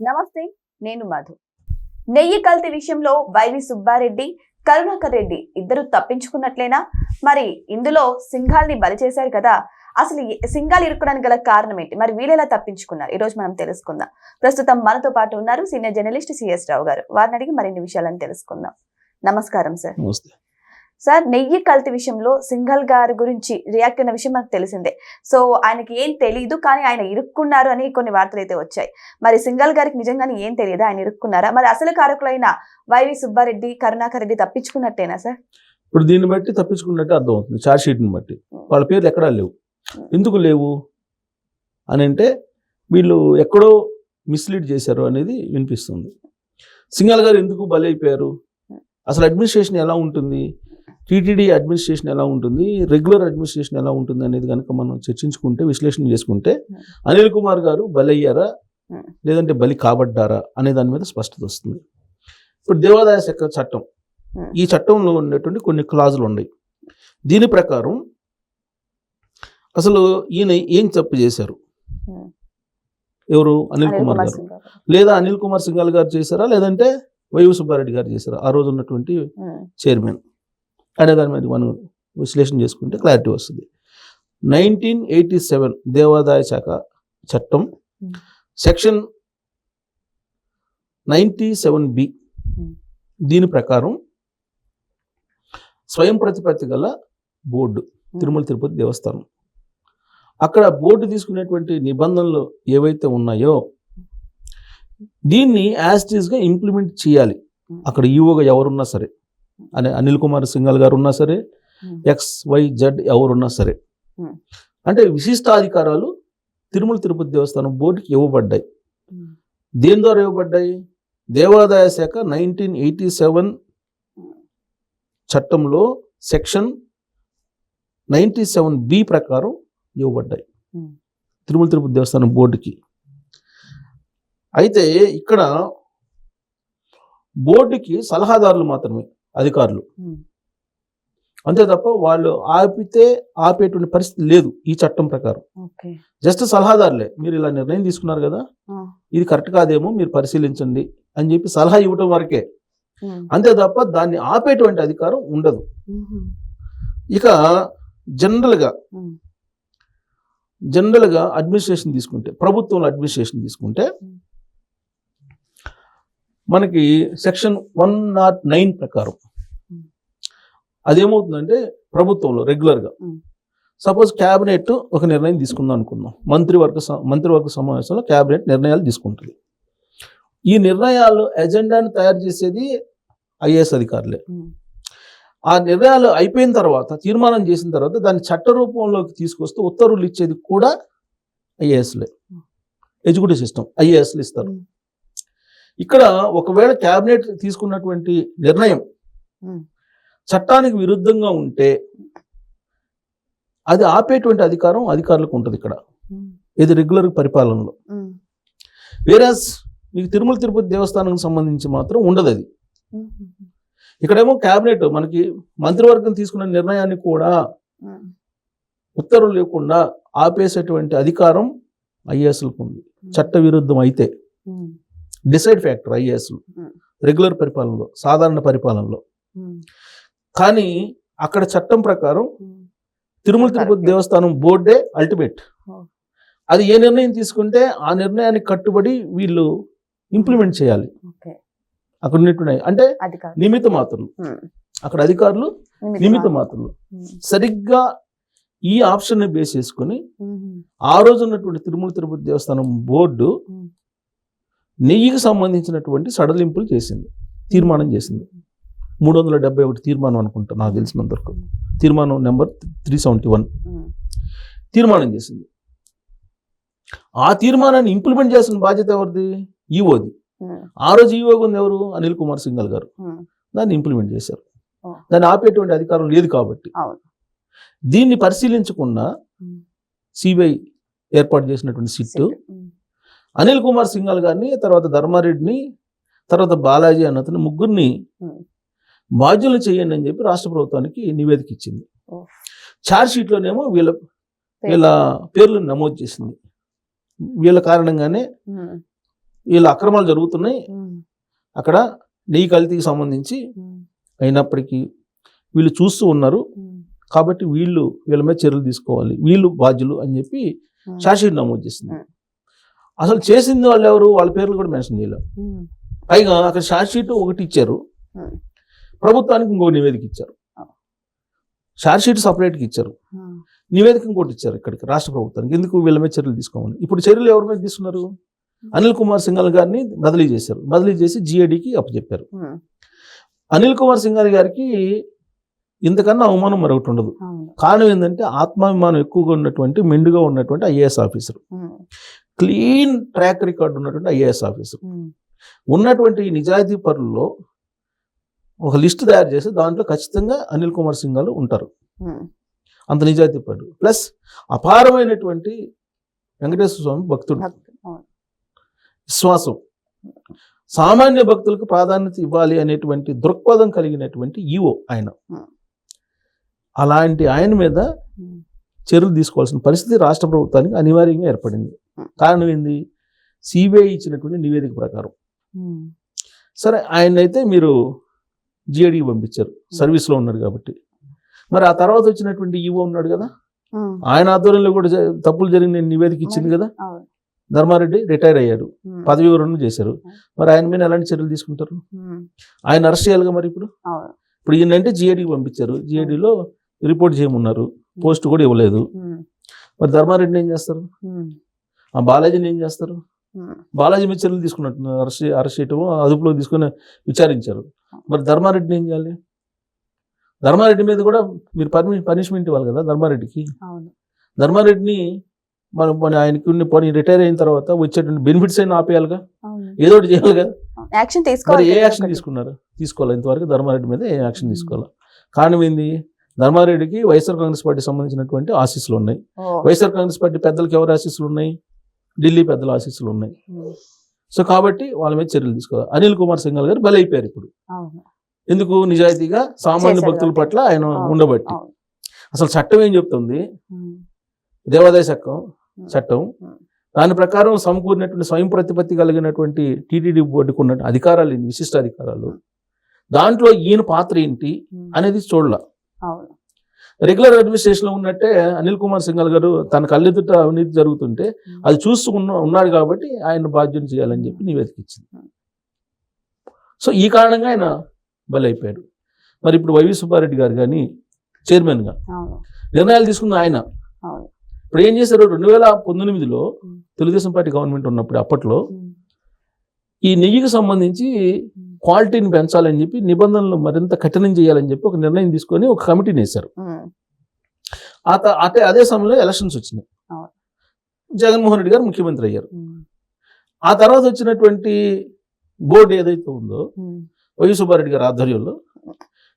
నమస్తే, నేను మధు. నెయ్యి కల్తీ విషయంలో వైవి సుబ్బారెడ్డి, కరుణాకర్ రెడ్డి ఇద్దరు తప్పించుకున్నట్లేనా? మరి ఇందులో సింఘాల్ని బలి చేశారు కదా, అసలు సింఘాలు ఇరుక్కడానికి గల కారణం ఏంటి? మరి వీళ్ళెలా తప్పించుకున్నారు? ఈ రోజు మనం తెలుసుకుందాం. ప్రస్తుతం మనతో పాటు ఉన్నారు సీనియర్ జర్నలిస్ట్ సిఎస్ రావు గారు. వారిని అడిగి మరిన్ని విషయాలను తెలుసుకుందాం. నమస్కారం సార్. సార్, నెయ్యి కల్తీ విషయంలో సింఘాల్ గారి గురించి రియాక్ట్ అయిన విషయం మనకు తెలిసిందే. సో ఆయనకి ఏం తెలియదు, కానీ ఆయన ఇరుక్కున్నారు అని కొన్ని వార్తలు అయితే వచ్చాయి. మరి సింఘాల్ గారికి నిజంగానే ఏం తెలియదు, ఆయన ఇరుక్కున్నారా? మరి అసలు కారకులైన వైవి సుబ్బారెడ్డి, కరుణాకర్ రెడ్డి తప్పించుకున్నట్టేనా సార్? ఇప్పుడు దీన్ని బట్టి తప్పించుకున్నట్టే అర్థం అవుతుంది. ఛార్జ్ షీట్ని బట్టి వాళ్ళ పేర్లు ఎక్కడా లేవు. ఎందుకు లేవు అని అంటే వీళ్ళు ఎక్కడో మిస్లీడ్ చేశారు అనేది వినిపిస్తుంది. సింఘాల్ గారు ఎందుకు బలి అయిపోయారు? అసలు అడ్మినిస్ట్రేషన్ ఎలా ఉంటుంది, టీటీడీ అడ్మినిస్ట్రేషన్ ఎలా ఉంటుంది, రెగ్యులర్ అడ్మినిస్ట్రేషన్ ఎలా ఉంటుంది అనేది కనుక మనం చర్చించుకుంటే, విశ్లేషణ చేసుకుంటే అనిల్ కుమార్ గారు బలి అయ్యారా లేదంటే బలి కాబడ్డారా అనే దాని మీద స్పష్టత వస్తుంది. ఇప్పుడు దేవాదాయ శాఖ చట్టం, ఈ చట్టంలో ఉన్నటువంటి కొన్ని క్లాజులు ఉన్నాయి. దీని ప్రకారం అసలు ఈయన ఏం తప్పు చేశారు, ఎవరు అనిల్ కుమార్ గారు, లేదా అనిల్ కుమార్ సింఘాల్ గారు చేశారా లేదంటే వైవి సుబ్బారెడ్డి గారు చేశారా, ఆ రోజు ఉన్నటువంటి చైర్మన్ అనే దాని మీద మనం విశ్లేషణ చేసుకుంటే క్లారిటీ వస్తుంది. 1987 దేవాదాయ శాఖ చట్టం సెక్షన్ 97B దీని ప్రకారం స్వయం ప్రతిపత్తి గల బోర్డు తిరుమల తిరుపతి దేవస్థానం, అక్కడ బోర్డు తీసుకునేటువంటి నిబంధనలు ఏవైతే ఉన్నాయో దీన్ని యాజ్ ఇట్ ఈస్గా ఇంప్లిమెంట్ చేయాలి. అక్కడ ఈవోగా ఎవరున్నా సరే, అనిల్ కుమార్ సింఘాల్ గారు ఉన్నా సరే, XYZ ఎవరున్నా సరే, అంటే విశిష్టాధికారాలు తిరుమల తిరుపతి దేవస్థానం బోర్డుకి ఇవ్వబడ్డాయి. దేని ద్వారా ఇవ్వబడ్డాయి? దేవాదాయ శాఖ 1987 చట్టంలో సెక్షన్ 97B ప్రకారం ఇవ్వబడ్డాయి తిరుమల తిరుపతి దేవస్థానం బోర్డుకి. అయితే ఇక్కడ బోర్డుకి సలహాదారులు మాత్రమే అధికారులు, అంతే తప్ప వాళ్ళు ఆపేటువంటి పరిస్థితి లేదు ఈ చట్టం ప్రకారం. జస్ట్ సలహాదారులే, మీరు ఇలా నిర్ణయం తీసుకున్నారు కదా, ఇది కరెక్ట్ కాదేమో మీరు పరిశీలించండి అని చెప్పి సలహా ఇవ్వటం వరకే, అంతే తప్ప దాన్ని ఆపేటువంటి అధికారం ఉండదు. ఇక జనరల్గా అడ్మినిస్ట్రేషన్ తీసుకుంటే, ప్రభుత్వంలో అడ్మినిస్ట్రేషన్ తీసుకుంటే మనకి సెక్షన్ 109 ప్రకారం అదేమవుతుందంటే, ప్రభుత్వంలో రెగ్యులర్గా సపోజ్ క్యాబినెట్ ఒక నిర్ణయం తీసుకుందాం అనుకుందాం, మంత్రివర్గ సమావేశంలో క్యాబినెట్ నిర్ణయాలు తీసుకుంటుంది. ఈ నిర్ణయాలు ఎజెండాను తయారు చేసేది IAS అధికారులే. ఆ నిర్ణయాలు అయిపోయిన తర్వాత, తీర్మానం చేసిన తర్వాత దాన్ని చట్ట రూపంలోకి తీసుకొస్తూ ఉత్తర్వులు ఇచ్చేది కూడా IASలే. ఎగ్జిక్యూటివ్ సిస్టమ్ IASలు ఇస్తారు. ఇక్కడ ఒకవేళ క్యాబినెట్ తీసుకున్నటువంటి నిర్ణయం చట్టానికి విరుద్ధంగా ఉంటే అది ఆపేటువంటి అధికారం అధికారులకు ఉంటుంది ఇక్కడ, ఇది రెగ్యులర్ పరిపాలనలో. వేరాజ్ మీకు తిరుమల తిరుపతి దేవస్థానానికి సంబంధించి మాత్రం ఉండదు అది. ఇక్కడేమో క్యాబినెట్ మనకి మంత్రివర్గం తీసుకున్న నిర్ణయాన్ని కూడా ఉత్తర్వులు లేకుండా ఆపేసేటువంటి అధికారం IASలకు ఉంది, చట్ట విరుద్ధం అయితే. డిసైడ్ ఫ్యాక్టర్ IASలు రెగ్యులర్ పరిపాలనలో, సాధారణ పరిపాలనలో. కానీ అక్కడ చట్టం ప్రకారం తిరుమల తిరుపతి దేవస్థానం బోర్డే అల్టిమేట్. అది ఏ నిర్ణయం తీసుకుంటే ఆ నిర్ణయానికి కట్టుబడి వీళ్ళు ఇంప్లిమెంట్ చేయాలి. అక్కడ ఉన్నట్టున్నాయి అంటే నిమిత్త మాత్రులు, అక్కడ అధికారులు నిమిత్త మాత్రులు. సరిగ్గా ఈ ఆప్షన్ ని బేస్ చేసుకుని ఆ రోజు ఉన్నటువంటి తిరుమల తిరుపతి దేవస్థానం బోర్డు నెయ్యికి సంబంధించినటువంటి సడలింపులు చేసింది, తీర్మానం చేసింది. 371 తీర్మానం అనుకుంటా నాకు తెలిసినంత వరకు, తీర్మానం నెంబర్ 371 తీర్మానం చేసింది. ఆ తీర్మానాన్ని ఇంప్లిమెంట్ చేసిన బాధ్యత ఎవరిది? ఈఓది. ఆ రోజు ఈఓగా ఉంది ఎవరు? అనిల్ కుమార్ సింఘాల్ గారు. దాన్ని ఇంప్లిమెంట్ చేశారు. దాన్ని ఆపేటువంటి అధికారం లేదు కాబట్టి దీన్ని పరిశీలించకుండా సిబిఐ ఏర్పాటు చేసినటువంటి సిట్టు అనిల్ కుమార్ సింఘాల్ గారిని, తర్వాత ధర్మారెడ్డిని, తర్వాత బాలాజీ అన్నతను ముగ్గురిని బాధ్యులు చేయండి అని చెప్పి రాష్ట్ర ప్రభుత్వానికి నివేదిక ఇచ్చింది. ఛార్జ్ షీట్లోనేమో వీళ్ళ పేర్లను నమోదు చేసింది. వీళ్ళ కారణంగానే వీళ్ళ అక్రమాలు జరుగుతున్నాయి అక్కడ నెయ్యి కల్తీకి సంబంధించి అయినప్పటికీ వీళ్ళు చూస్తూ ఉన్నారు కాబట్టి వీళ్ళ మీద చర్యలు తీసుకోవాలి, వీళ్ళు బాధ్యులు అని చెప్పి ఛార్జ్షీట్ నమోదు చేసింది. అసలు చేసింది వాళ్ళు ఎవరు, వాళ్ళ పేర్లు కూడా మెన్షన్ చేయలేదు. పైగా అక్కడ ఛార్జ్షీట్ ఒకటి ఇచ్చారు, ప్రభుత్వానికి ఇంకో నివేదిక ఇచ్చారు. ఛార్జ్షీట్ సపరేట్గా ఇచ్చారు, నివేదిక ఇంకోటి ఇచ్చారు ఇక్కడికి రాష్ట్ర ప్రభుత్వానికి. ఎందుకు వీళ్ళ మీద చర్యలు తీసుకోమని. ఇప్పుడు చర్యలు ఎవరి మీద తీసుకున్నారు, అనిల్ కుమార్ సింఘాల్ గారిని బదిలీ చేశారు, బదిలీ చేసి జిఐడికి అప్పచెప్పారు. అనిల్ కుమార్ సింఘాల్ గారికి ఇంతకన్నా అవమానం మరొకటి ఉండదు. కారణం ఏంటంటే ఆత్మాభిమానం ఎక్కువగా ఉన్నటువంటి, మెండుగా ఉన్నటువంటి IAS officer, clean track record ఉన్నటువంటి ఐఏఎస్ ఆఫీసర్, ఉన్నటువంటి నిజాయితీ పరుల్లో ఒక లిస్ట్ తయారు చేసి దాంట్లో ఖచ్చితంగా అనిల్ కుమార్ సింఘాల్ ఉంటారు. అంత నిజాయితీ పరుడు, ప్లస్ అపారమైనటువంటి వెంకటేశ్వర స్వామి భక్తుడు, విశ్వాసం, సామాన్య భక్తులకు ప్రాధాన్యత ఇవ్వాలి అనేటువంటి దృక్పథం కలిగినటువంటి ఈవో ఆయన. అలాంటి ఆయన మీద చర్యలు తీసుకోవాల్సిన పరిస్థితి రాష్ట్ర ప్రభుత్వానికి అనివార్యంగా ఏర్పడింది. కారణం ఏంది, సిబిఐ ఇచ్చినటువంటి నివేదిక ప్రకారం. సరే, ఆయన అయితే మీరు జిఐడికి పంపించారు, సర్వీస్లో ఉన్నాడు కాబట్టి. మరి ఆ తర్వాత వచ్చినటువంటి ఈవో ఉన్నాడు కదా, ఆయన ఆధ్వర్యంలో కూడా తప్పులు జరిగిన నివేదిక ఇచ్చింది కదా. ధర్మారెడ్డి రిటైర్ అయ్యాడు, పదవి విరమణ చేశారు. మరి ఆయన మీద ఎలాంటి చర్యలు తీసుకుంటారు, ఆయన అరెస్ట్ చేయాలిగా. మరి ఇప్పుడు ఈయనంటే జిఐడికి పంపించారు, జిఐడిలో రిపోర్ట్ చేయమన్నారు, పోస్ట్ కూడా ఇవ్వలేదు. మరి ధర్మారెడ్డిని ఏం చేస్తారు, ఆ బాలాజీని ఏం చేస్తారు. బాలాజీ మీద చర్యలు తీసుకున్నట్టున్నారు, అరెస్ట్ చేయటం, అదుపులో తీసుకుని విచారించారు. మరి ధర్మారెడ్డిని ఏం చేయాలి, ధర్మారెడ్డి మీద కూడా మీరు పనిష్మెంట్ ఇవ్వాలి కదా ధర్మారెడ్డికి. ధర్మారెడ్డిని మన ఆయనకి రిటైర్ అయిన తర్వాత వచ్చేటువంటి బెనిఫిట్స్ అయినా ఆపేయాలిగా, ఏదో ఒకటి చేయాలిగా. మరి ఏ యాక్షన్ తీసుకున్నారు, తీసుకోవాలి. ఇంతవరకు ధర్మారెడ్డి మీద ఏ యాక్షన్ తీసుకోవాలి. కారణం ఏంది, ధర్మారెడ్డికి వైఎస్ఆర్ కాంగ్రెస్ పార్టీ సంబంధించినటువంటి ఆశీస్సులు ఉన్నాయి. వైఎస్ఆర్ కాంగ్రెస్ పార్టీ పెద్దలకి ఎవరు ఆశీస్సులు ఉన్నాయి, ఢిల్లీ పెద్దల ఆశీస్సులు ఉన్నాయి. సో కాబట్టి వాళ్ళ మీద చర్యలు తీసుకోవాలి. అనిల్ కుమార్ సింఘాల్ గారు బలైపోయారు ఇప్పుడు. ఎందుకు, నిజాయితీగా సామాన్య భక్తుల పట్ల ఆయన ఉండబట్టి. అసలు చట్టం ఏం చెప్తుంది, దేవాదాయ చట్టం దాని ప్రకారం సమకూరినటువంటి స్వయం ప్రతిపత్తి కలిగినటువంటి టీటీడీ బోర్డుకు ఉన్న అధికారాలు, విశిష్ట అధికారాలు, దాంట్లో ఈయన పాత్ర ఏంటి అనేది చూడాల. రెగ్యులర్ అడ్మినిస్ట్రేషన్ లో ఉన్నట్టే అనిల్ కుమార్ సింఘాల్ గారు తన కళ్ళెదుట అవినీతి జరుగుతుంటే అది చూస్తూ ఉన్నాడు కాబట్టి ఆయన బాధ్యత చేయాలని చెప్పి నివేదిక ఇచ్చింది. సో ఈ కారణంగా ఆయన బలైపోయాడు. మరి ఇప్పుడు వైవి సుబ్బారెడ్డి గారు కానీ చైర్మన్గా నిర్ణయాలు తీసుకున్న ఆయన ఇప్పుడు ఏం చేశారు, 2019లో తెలుగుదేశం పార్టీ గవర్నమెంట్ ఉన్నప్పుడు అప్పట్లో ఈ నెయ్యికి సంబంధించి క్వాలిటీని పెంచాలని చెప్పి, నిబంధనలు మరింత కఠినం చేయాలని చెప్పి ఒక నిర్ణయం తీసుకొని ఒక కమిటీని వేశారు. అదే సమయంలో ఎలక్షన్స్ వచ్చినాయి, జగన్మోహన్ రెడ్డి గారు ముఖ్యమంత్రి అయ్యారు. ఆ తర్వాత వచ్చినటువంటి బోర్డు ఏదైతే ఉందో వైవి సుబ్బారెడ్డి గారి ఆధ్వర్యంలో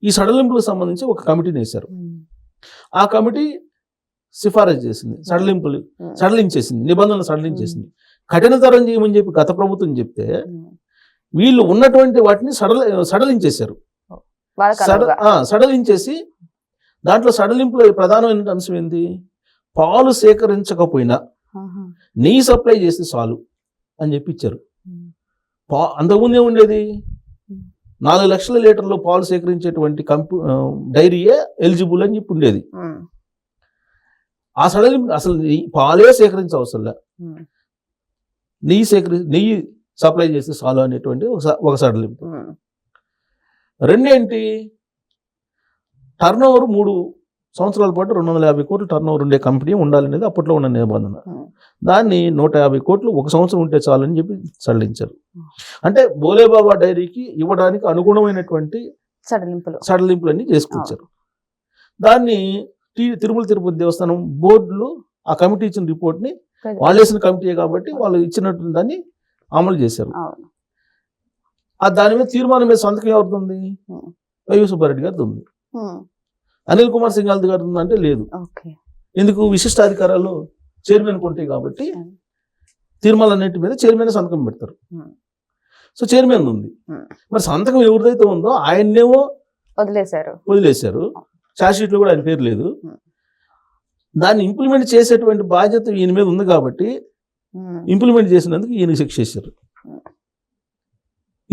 ఈ సడలింపులకు సంబంధించి ఒక కమిటీని వేశారు. ఆ కమిటీ సిఫారసు చేసింది, సడలించేసింది, నిబంధనలు సడలించేసింది. కఠినతరం చేయమని చెప్పి గత ప్రభుత్వం చెప్తే వీళ్ళు ఉన్నటువంటి వాటిని సడలించేశారు. సడలించేసి దాంట్లో సడలింపులో ప్రధానమైన అంశం ఏంటి, పాలు సేకరించకపోయినా నెయ్యి సప్లై చేస్తే చాలు అని చెప్పి ఇచ్చారు. అంతకుముందే ఉండేది 4 లక్షల లీటర్లు పాలు సేకరించేటువంటి డైరీయే ఎలిజిబుల్ అని చెప్పి ఉండేది. ఆ సడలింపు అసలు పాలే సేకరించే అవసరం లే, నెయ్యి సప్లై చేస్తే చాలు అనేటువంటి ఒక సడలింపు. రెండేంటి, టర్నోవర్ 3 సంవత్సరాల పాటు 250 కోట్లు టర్నోవర్ ఉండే కంపెనీ ఉండాలనేది అప్పట్లో ఉన్న నిబంధన. దాన్ని 150 కోట్లు 1 సంవత్సరం ఉంటే చాలని చెప్పి సడలించారు. అంటే బోలేబాబా డైరీకి ఇవ్వడానికి అనుగుణమైనటువంటి సడలింపులన్నీ చేసుకొచ్చారు. దాన్ని తిరుమల తిరుపతి దేవస్థానం బోర్డులు ఆ కమిటీ ఇచ్చిన రిపోర్ట్ని, వాళ్ళు వేసిన కమిటీయే కాబట్టి వాళ్ళు ఇచ్చినట్టు దాన్ని అమలు చేశారు. దాని మీద తీర్మానం మీద సంతకం ఎవరిది, వైవి సుబ్బారెడ్డి గారిది ఉంది. అనిల్ కుమార్ సింఘాల్ గారిది ఉందంటే లేదు. ఎందుకు, విశిష్టాధికారాలు చైర్మన్ కొంటాయి కాబట్టి తీర్మానాలన్నింటి మీద చైర్మన్ సంతకం పెడతారు. సో చైర్మన్ ఉంది. మరి సంతకం ఎవరిదైతే ఉందో ఆయన్నేమో వదిలేశారు. ఛార్జ్షీట్లో కూడా ఆయన పేరు లేదు. దాన్ని ఇంప్లిమెంట్ చేసేటువంటి బాధ్యత ఈయన మీద ఉంది కాబట్టి ఇంప్లిమెంట్ చేసినందుకు ఈయనకి శిక్ష చేశారు.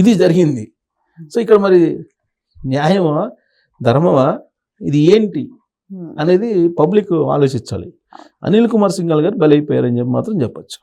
ఇది జరిగింది. సో ఇక్కడ మరి న్యాయమా ధర్మమా ఇది ఏంటి అనేది పబ్లిక్ ఆలోచించాలి. అనిల్ కుమార్ సింఘాల్ గారు బలైపోయారని చెప్పి మాత్రం చెప్పచ్చు.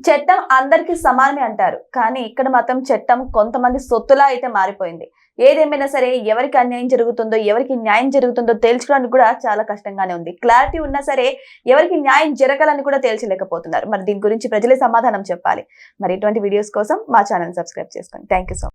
చట్టం అందరికీ సమానమే అంటారు, కానీ ఇక్కడ మాత్రం చట్టం కొంతమంది సొత్తులా అయితే మారిపోయింది. ఏదేమైనా సరే ఎవరికి అన్యాయం జరుగుతుందో ఎవరికి న్యాయం జరుగుతుందో తేల్చుకోవడానికి కూడా చాలా కష్టంగానే ఉంది. క్లారిటీ ఉన్నా సరే ఎవరికి న్యాయం జరగాలని కూడా తేల్చలేకపోతున్నారు. మరి దీని గురించి ప్రజలే సమాధానం చెప్పాలి. మరి ఇటువంటి వీడియోస్ కోసం మా ఛానల్ సబ్స్క్రైబ్ చేసుకోండి. Thank you so much.